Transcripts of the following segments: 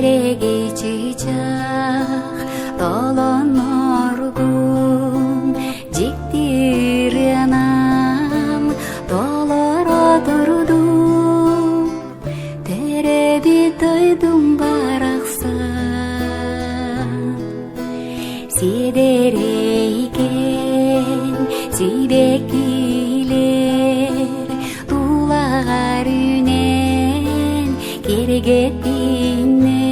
Тереги чыжак толоноргун жиктири анам толоро турду тереби тойдум бараксан сидерейген сидекилер тулагар үнен кергеттинер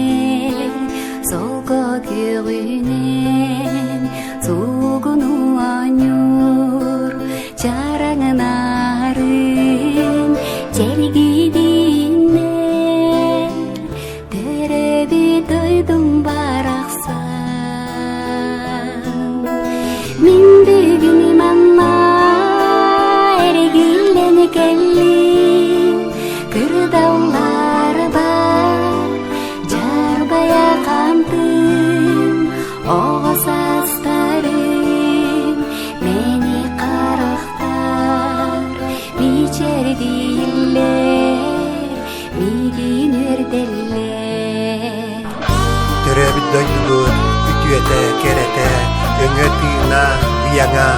солго көгүнен сугуну анюр чараңнарын чергидинер тереби тойдум бараксан миндигини манна эрегилени келли кырдаулар бар жарбая кантым огосастарым мени карактар бичердилер мигинерделер Төрөбүт дойдугут, үтүете, керете, өңө тыына, ыяңа,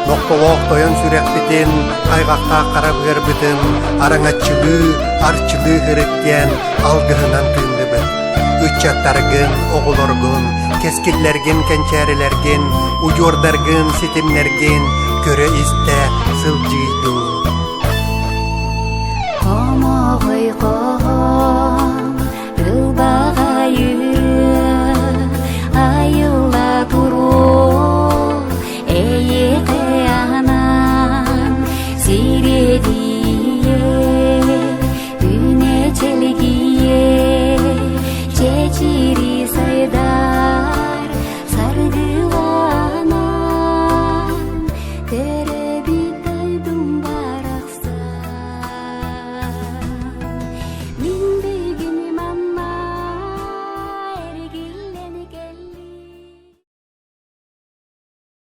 ноктолок тоyon сүрекбитин, айгакка карабыгырбытын, араңачылы, арчылы хырыттен, алгыһынан тыындыбыт. Үччаттаргын, оголоргун, кескиллерген, кенчәрелерген, ужордаргын, сетимнерген, көрө исте, сылжыйду.